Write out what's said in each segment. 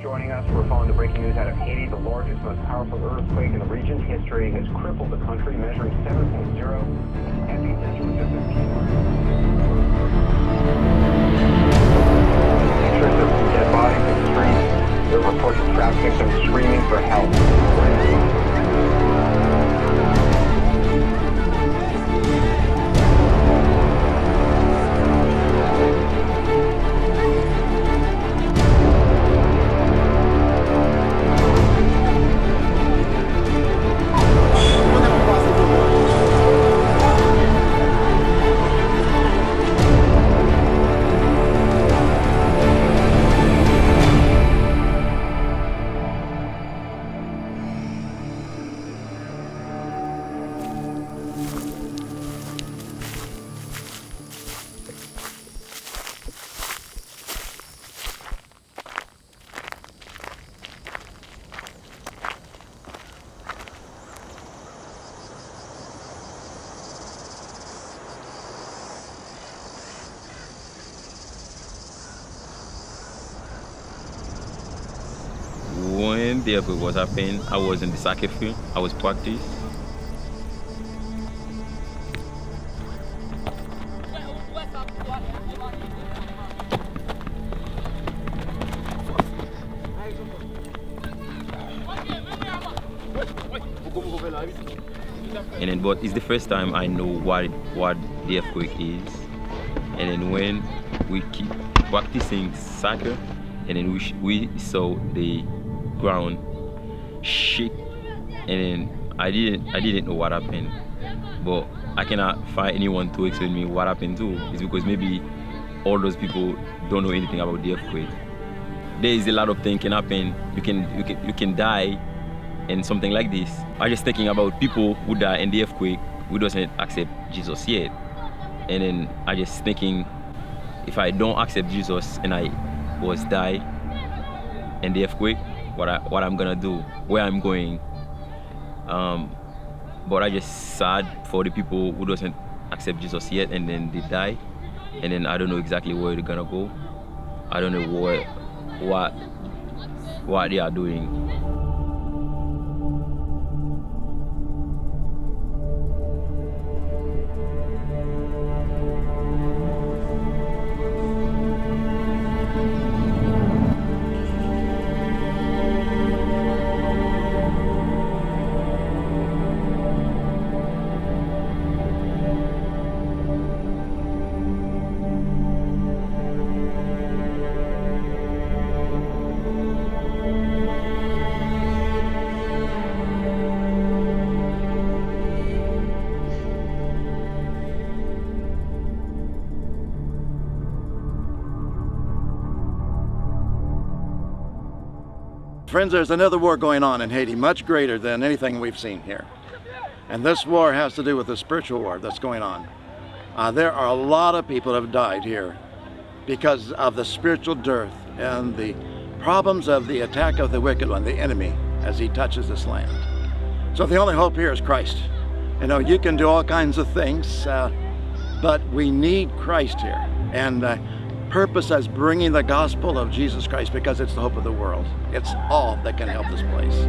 joining us. We're following the breaking news out of Haiti. The largest, most powerful earthquake in the region's history has crippled the country, measuring 7.0. Epicenter was just a few pictures of dead bodies in the streets. There are reports of trapped victims screaming for help. When the earthquake was happening, I was in the soccer field. I was practice. And then, but it's the first time I know what the earthquake is. And then when we keep practicing soccer, and then we saw the ground shake, and then I didn't know what happened, but I cannot find anyone to explain me what happened too. It's because maybe all those people don't know anything about the earthquake. There is a lot of things can happen. You can die and something like this. I just thinking about people who die in the earthquake who doesn't accept Jesus yet, and then I just thinking, if I don't accept Jesus and I was die in the earthquake, what I'm gonna do, where I'm going. But I just sad for the people who doesn't accept Jesus yet and then they die, and then I don't know exactly where they're gonna go. I don't know what they are doing. Friends, there's another war going on in Haiti, much greater than anything we've seen here. And this war has to do with the spiritual war that's going on. There are a lot of people that have died here because of the spiritual dearth and the problems of the attack of the wicked one, the enemy, as he touches this land. So the only hope here is Christ. You know, you can do all kinds of things, but we need Christ here. And purpose as bringing the gospel of Jesus Christ, because it's the hope of the world. It's all that can help this place.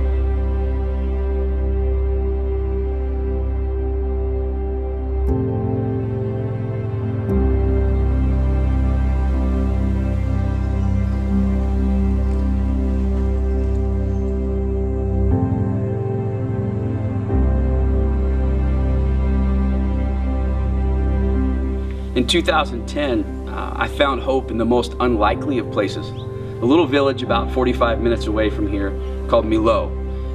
In 2010, I found hope in the most unlikely of places, a little village about 45 minutes away from here called Myles.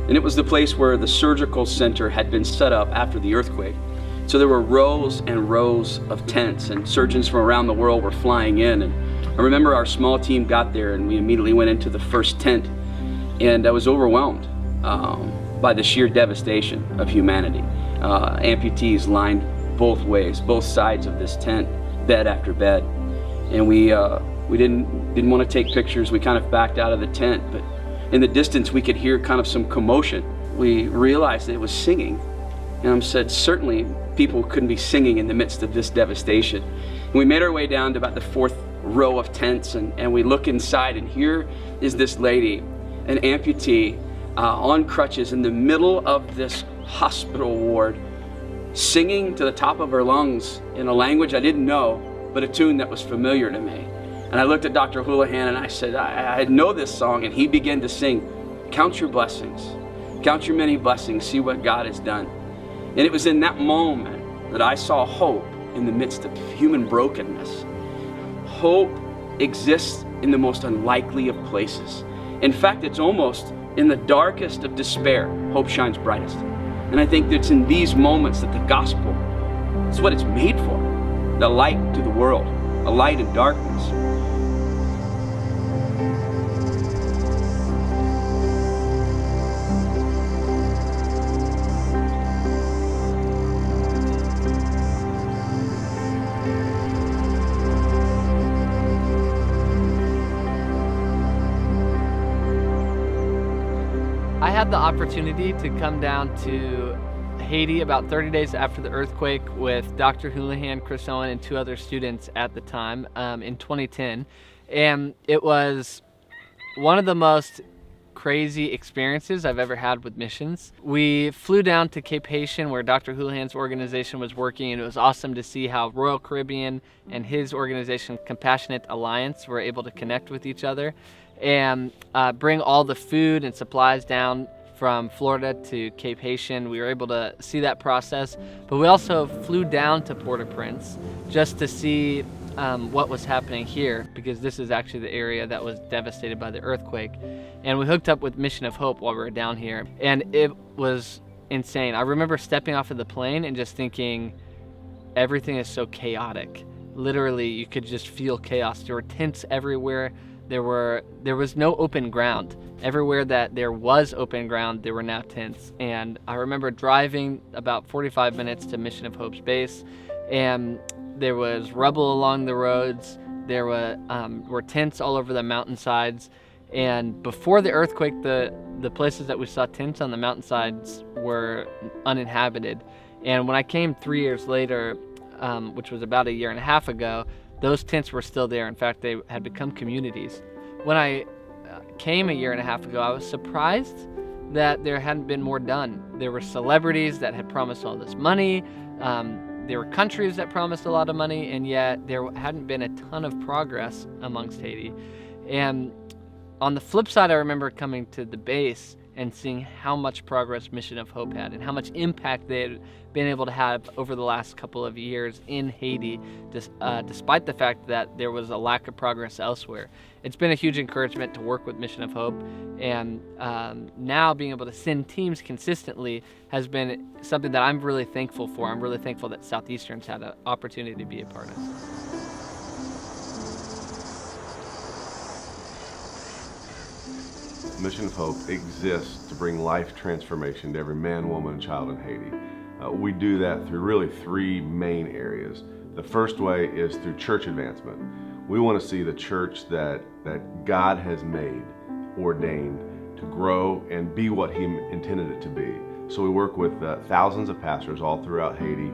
And it was the place where the surgical center had been set up after the earthquake. So there were rows and rows of tents, and surgeons from around the world were flying in. And I remember our small team got there and we immediately went into the first tent, and I was overwhelmed by the sheer devastation of humanity. Amputees lined both ways, both sides of this tent, bed after bed. And we didn't want to take pictures. We kind of backed out of the tent, but in the distance we could hear kind of some commotion. We realized that it was singing, and I said, certainly people couldn't be singing in the midst of this devastation. And we made our way down to about the fourth row of tents, and we look inside, and here is this lady, an amputee, on crutches in the middle of this hospital ward, singing to the top of her lungs in a language I didn't know, but a tune that was familiar to me. And I looked at Dr. Houlihan and I said, I know this song, and he began to sing, "Count your blessings, count your many blessings, see what God has done." And it was in that moment that I saw hope in the midst of human brokenness. Hope exists in the most unlikely of places. In fact, it's almost in the darkest of despair, hope shines brightest. And I think it's in these moments that the gospel is what it's made for. The light to the world, a light in darkness. I had the opportunity to come down to Haiti about 30 days after the earthquake with Dr. Houlihan, Chris Owen, and 2 other students at the time in 2010. And it was one of the most crazy experiences I've ever had with missions. We flew down to Cape Haitian where Dr. Houlihan's organization was working, and it was awesome to see how Royal Caribbean and his organization, Compassionate Alliance, were able to connect with each other and bring all the food and supplies down from Florida to Cape Haitian. We were able to see that process, but we also flew down to Port-au-Prince just to see what was happening here, because this is actually the area that was devastated by the earthquake. And we hooked up with Mission of Hope while we were down here, and it was insane. I remember stepping off of the plane and just thinking, everything is so chaotic. Literally, you could just feel chaos. There were tents everywhere. There was no open ground. Everywhere that there was open ground, there were now tents. And I remember driving about 45 minutes to Mission of Hope's base, and there was rubble along the roads. There were tents all over the mountainsides. And before the earthquake, the places that we saw tents on the mountainsides were uninhabited. And when I came 3 years later, which was about 1.5 years ago, those tents were still there. In fact, they had become communities. When I came 1.5 years ago, I was surprised that there hadn't been more done. There were celebrities that had promised all this money. There were countries that promised a lot of money, and yet there hadn't been a ton of progress amongst Haiti. And on the flip side, I remember coming to the base and seeing how much progress Mission of Hope had and how much impact they had been able to have over the last couple of years in Haiti, despite the fact that there was a lack of progress elsewhere. It's been a huge encouragement to work with Mission of Hope, and now being able to send teams consistently has been something that I'm really thankful for. I'm really thankful that Southeastern's had an opportunity to be a part of. Mission of Hope exists to bring life transformation to every man, woman, and child in Haiti. We do that through really 3 main areas. The first way is through church advancement. We want to see the church that God has made, ordained to grow and be what He intended it to be. So we work with thousands of pastors all throughout Haiti,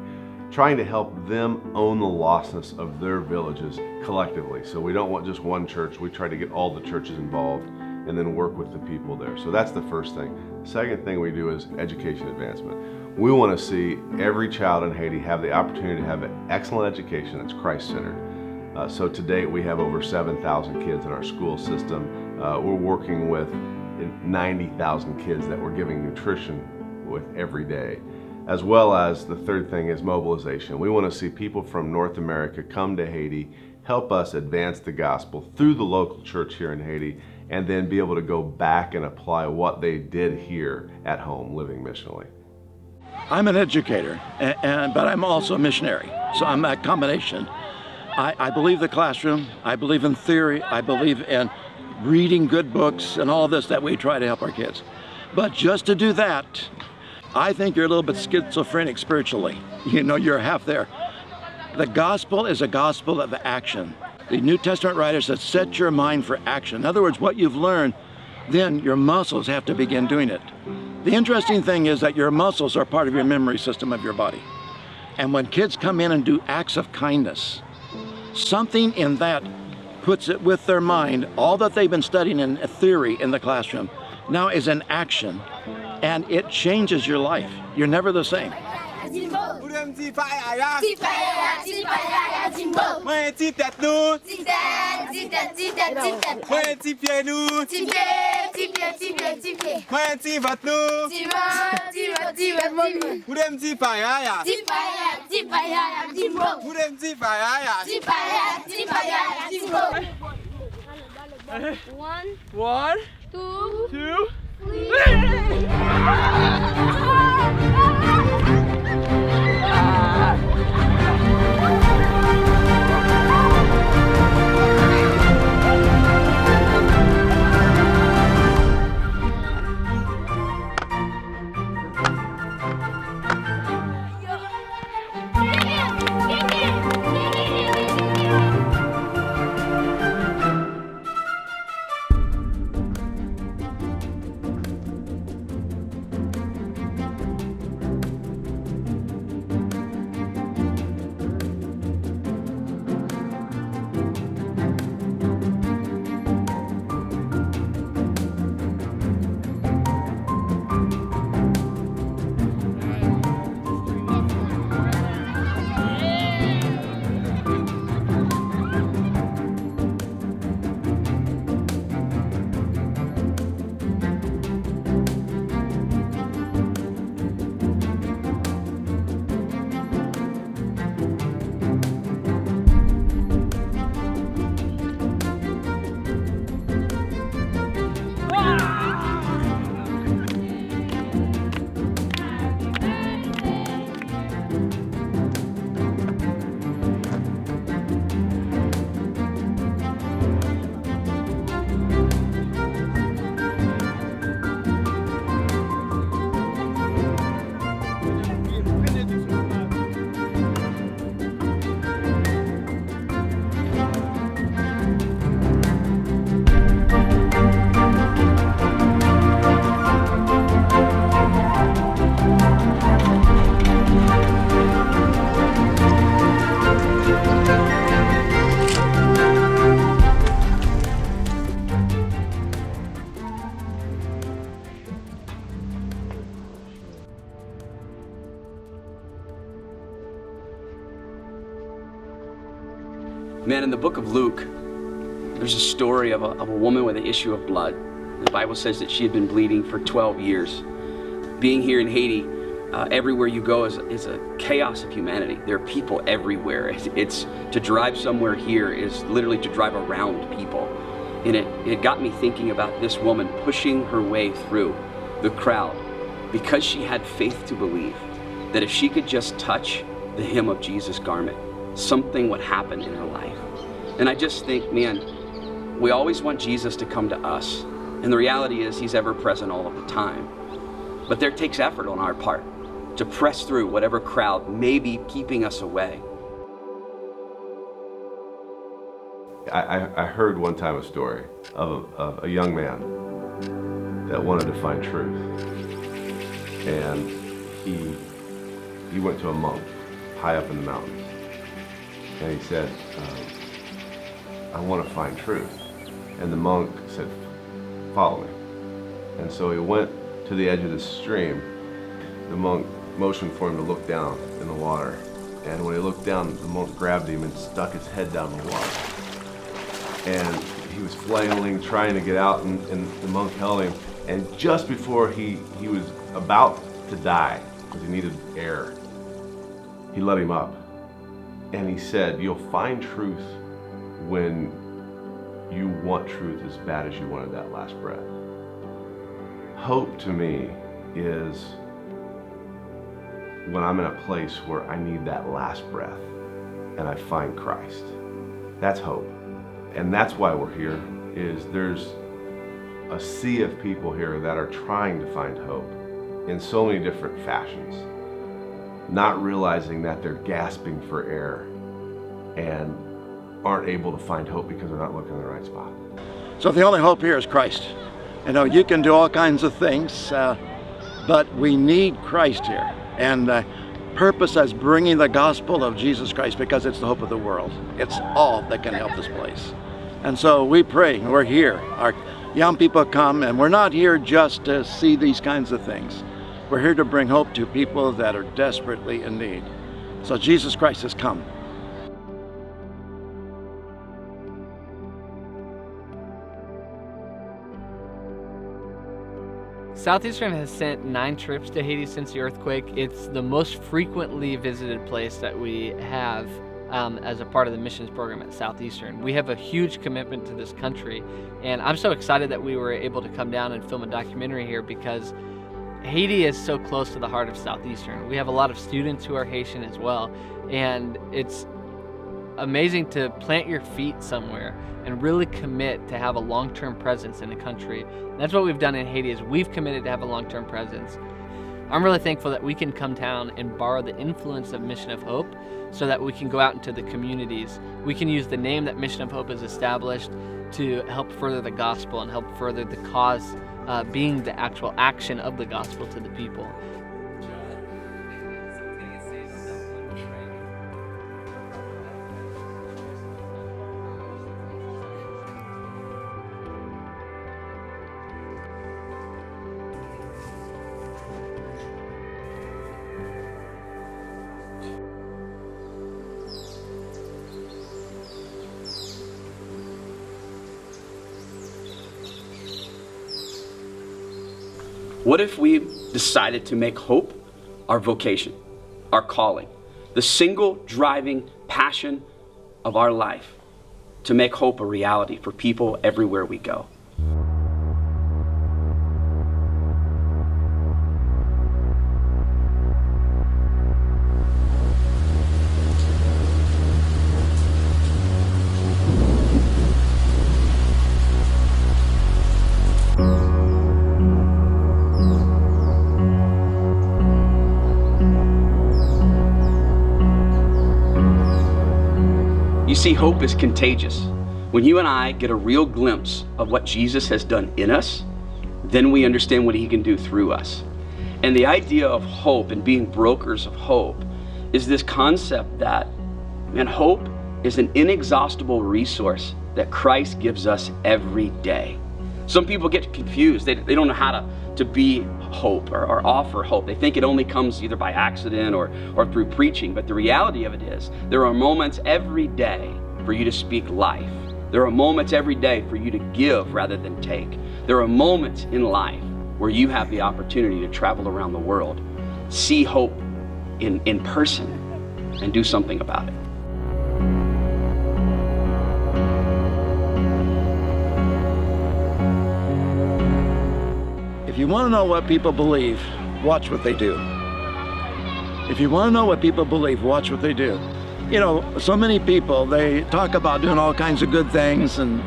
trying to help them own the lostness of their villages collectively. So we don't want just one church. We try to get all the churches involved and then work with the people there. So that's the first thing. The second thing we do is education advancement. We want to see every child in Haiti have the opportunity to have an excellent education that's Christ-centered. So to date, we have over 7,000 kids in our school system. We're working with 90,000 kids that we're giving nutrition with every day. As well as the third thing is mobilization. We want to see people from North America come to Haiti, help us advance the gospel through the local church here in Haiti, and then be able to go back and apply what they did here at home, living missionally. I'm an educator, but I'm also a missionary, so I'm that combination. I believe the classroom, I believe in theory, I believe in reading good books and all this that we try to help our kids. But just to do that, I think you're a little bit schizophrenic spiritually. You know, you're half there. The gospel is a gospel of action. The New Testament writer says, set your mind for action. In other words, what you've learned, then your muscles have to begin doing it. The interesting thing is that your muscles are part of your memory system of your body. And when kids come in and do acts of kindness, something in that puts it with their mind, all that they've been studying in theory in the classroom, now is in action, and it changes your life. You're never the same. One, two, Man, in the book of Luke, there's a story of a woman with an issue of blood. The Bible says that she had been bleeding for 12 years. Being here in Haiti, everywhere you go is a chaos of humanity. There are people everywhere. It's to drive somewhere here is literally to drive around people. And it got me thinking about this woman pushing her way through the crowd because she had faith to believe that if she could just touch the hem of Jesus' garment, something would happen in her life. And I just think, man, we always want Jesus to come to us. And the reality is he's ever present all of the time. But there takes effort on our part to press through whatever crowd may be keeping us away. I heard one time a story of a young man that wanted to find truth. And he went to a monk high up in the mountains. And he said, I want to find truth. And the monk said, follow me. And so he went to the edge of the stream. The monk motioned for him to look down in the water. And when he looked down, the monk grabbed him and stuck his head down in the water. And he was flailing, trying to get out, and the monk held him. And just before he was about to die, because he needed air, he let him up. And he said, you'll find truth when you want truth as bad as you wanted that last breath. Hope to me is when I'm in a place where I need that last breath and I find Christ. That's hope. And that's why we're here, is there's a sea of people here that are trying to find hope in so many different fashions, not realizing that they're gasping for air and aren't able to find hope because they're not looking in the right spot. So the only hope here is Christ. You know, you can do all kinds of things, but we need Christ here. And the purpose is bringing the gospel of Jesus Christ because it's the hope of the world. It's all that can help this place. And so we pray, we're here. Our young people come, and we're not here just to see these kinds of things. We're here to bring hope to people that are desperately in need. So Jesus Christ has come. Southeastern has sent 9 trips to Haiti since the earthquake. It's the most frequently visited place that we have as a part of the missions program at Southeastern. We have a huge commitment to this country, and I'm so excited that we were able to come down and film a documentary here because Haiti is so close to the heart of Southeastern. We have a lot of students who are Haitian as well, and it's amazing to plant your feet somewhere and really commit to have a long-term presence in a country. And that's what we've done in Haiti, is we've committed to have a long-term presence. I'm really thankful that we can come down and borrow the influence of Mission of Hope so that we can go out into the communities. We can use the name that Mission of Hope has established to help further the gospel and help further the cause being the actual action of the gospel to the people. What if we decided to make hope our vocation, our calling, the single driving passion of our life, to make hope a reality for people everywhere we go? You see, hope is contagious. When you and I get a real glimpse of what Jesus has done in us, then we understand what he can do through us. And the idea of hope and being brokers of hope is this concept that, man, hope is an inexhaustible resource that Christ gives us every day. Some people get confused. They don't know how to be hope or offer hope. They think it only comes either by accident or through preaching. But the reality of it is, there are moments every day for you to speak life. There are moments every day for you to give rather than take. There are moments in life where you have the opportunity to travel around the world, see hope in person, and do something about it. If you want to know what people believe, watch what they do. If you want to know what people believe, watch what they do. You know, so many people, they talk about doing all kinds of good things and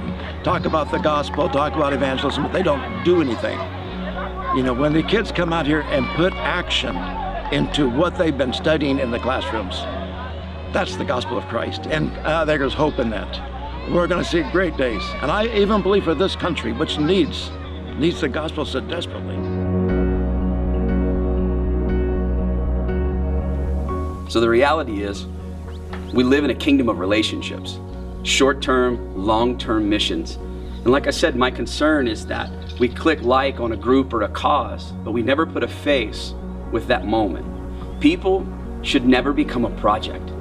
talk about the gospel, talk about evangelism, but they don't do anything. You know, when the kids come out here and put action into what they've been studying in the classrooms, that's the gospel of Christ. And there's hope in that. We're going to see great days. And I even believe for this country, which needs the gospel so desperately. So the reality is, we live in a kingdom of relationships, short-term, long-term missions. And like I said, my concern is that we click like on a group or a cause, but we never put a face with that moment. People should never become a project.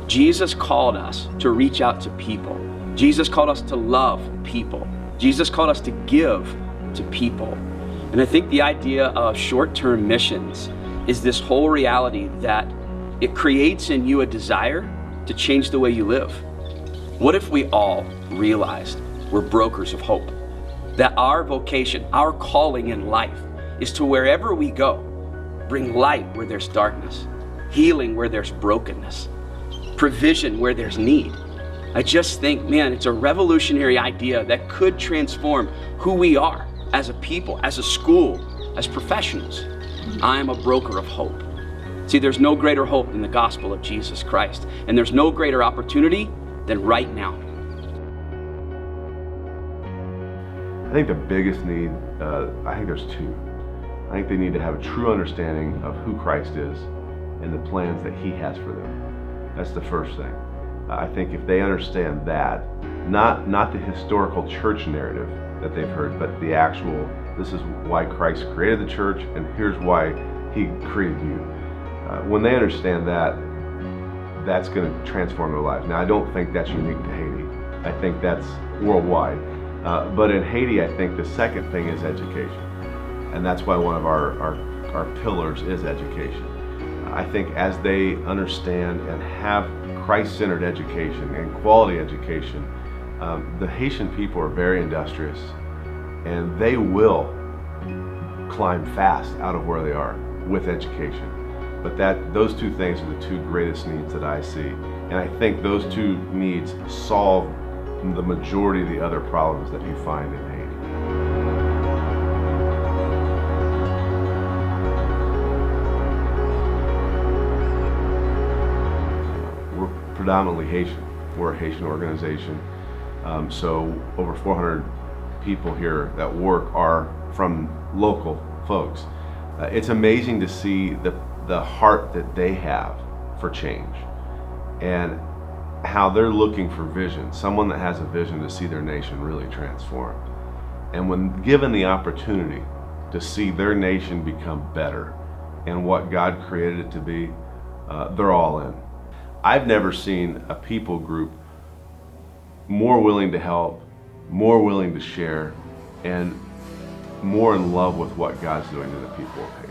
Jesus called us to reach out to people. Jesus called us to love people. Jesus called us to give to people. And I think the idea of short-term missions is this whole reality that it creates in you a desire to change the way you live. What if we all realized we're brokers of hope? That our vocation, our calling in life is to wherever we go, bring light where there's darkness, healing where there's brokenness, provision where there's need. I just think, man, it's a revolutionary idea that could transform who we are as a people, as a school, as professionals. I am a broker of hope. See, there's no greater hope than the gospel of Jesus Christ, and there's no greater opportunity than right now. I think the biggest need, I think there's two. I think they need to have a true understanding of who Christ is and the plans that he has for them. That's the first thing. I think if they understand that, not the historical church narrative that they've heard, but the actual, this is why Christ created the church and here's why he created you. When they understand that, that's going to transform their lives. Now, I don't think that's unique to Haiti. I think that's worldwide. But in Haiti, I think the second thing is education. And that's why one of our pillars is education. I think as they understand and have Christ-centered education and quality education, the Haitian people are very industrious and they will climb fast out of where they are with education. But those two things are the two greatest needs that I see. And I think those two needs solve the majority of the other problems that you find in Haiti. We're predominantly Haitian. We're a Haitian organization. So over 400 people here that work are from local folks. It's amazing to see the heart that they have for change and how they're looking for vision, someone that has a vision to see their nation really transformed. And when given the opportunity to see their nation become better and what God created it to be, they're all in. I've never seen a people group more willing to help, more willing to share, and more in love with what God's doing to the people of Haiti.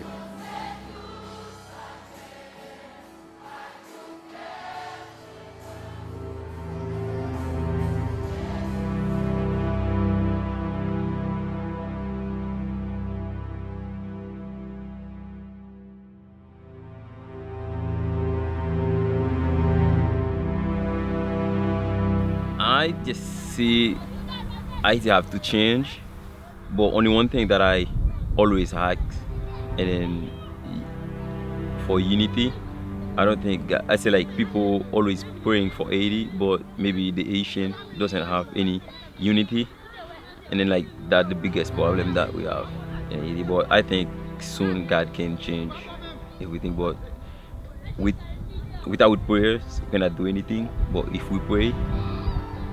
I just see I have to change, but only one thing that I always ask, and then for unity, I don't think, I say like people always praying for Haiti, but maybe the Asian doesn't have any unity, and then like that's the biggest problem that we have in Haiti. But I think soon God can change everything, but without prayers we cannot do anything, but if we pray,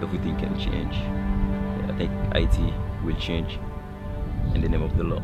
everything can change. I think Haiti will change in the name of the Lord.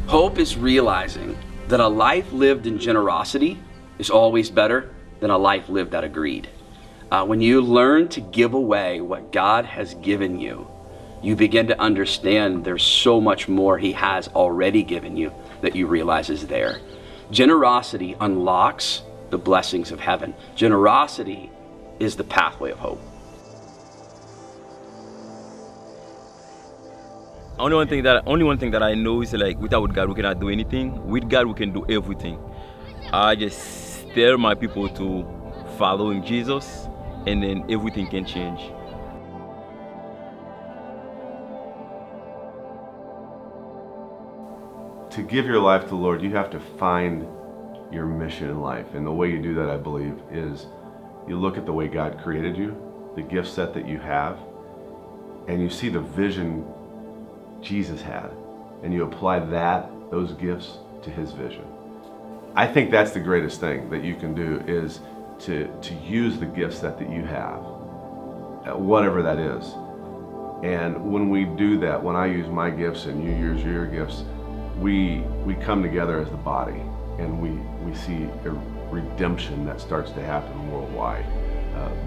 Hope is realizing that a life lived in generosity is always better than a life lived out of greed. When you learn to give away what God has given you, you begin to understand there's so much more He has already given you that you realize is there. Generosity unlocks the blessings of heaven. Generosity is the pathway of hope. Only one thing that I know is like without God we cannot do anything. With God we can do everything. I just tell my people to following Jesus, and then everything can change. To give your life to the Lord, you have to find your mission in life. And the way you do that, I believe, is you look at the way God created you, the gift set that you have, and you see the vision Jesus had, and you apply those gifts to His vision. I think that's the greatest thing that you can do, is to use the gifts that you have, whatever that is. And when we do that, when I use my gifts and you use your gifts, we come together as the body, and we see a redemption that starts to happen worldwide.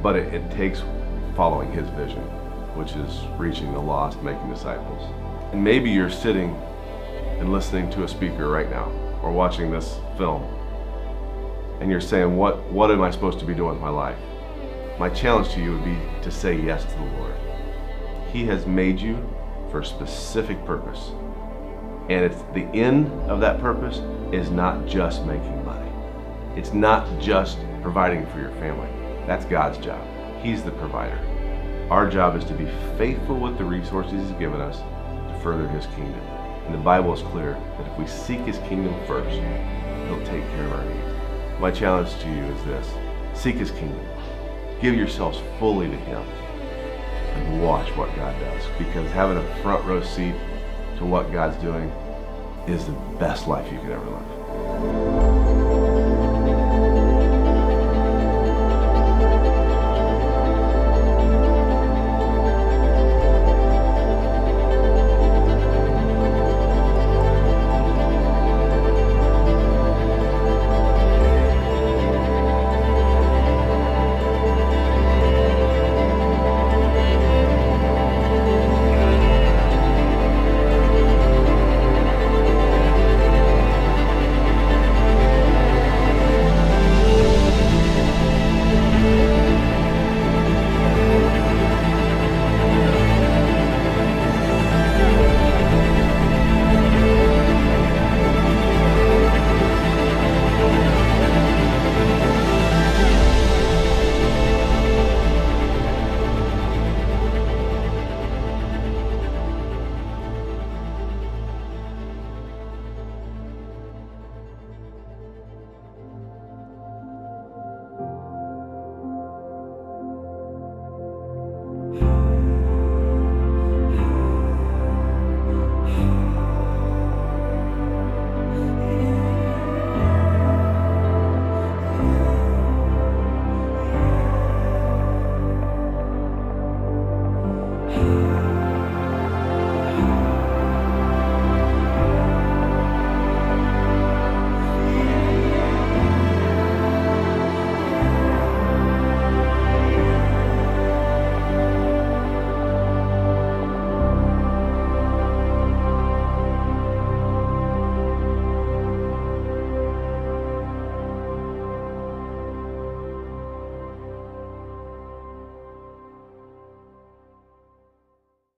But it takes following His vision, which is reaching the lost, making disciples. And maybe you're sitting and listening to a speaker right now, or watching this film, and you're saying, what am I supposed to be doing with my life? My challenge to you would be to say yes to the Lord. He has made you for a specific purpose. And it's the end of that purpose is not just making money. It's not just providing for your family. That's God's job. He's the provider. Our job is to be faithful with the resources He's given us to further His kingdom. And the Bible is clear that if we seek His kingdom first, He'll take care of our needs. My challenge to you is this: seek His kingdom. Give yourselves fully to Him and watch what God does. Because having a front row seat to what God's doing is the best life you could ever live.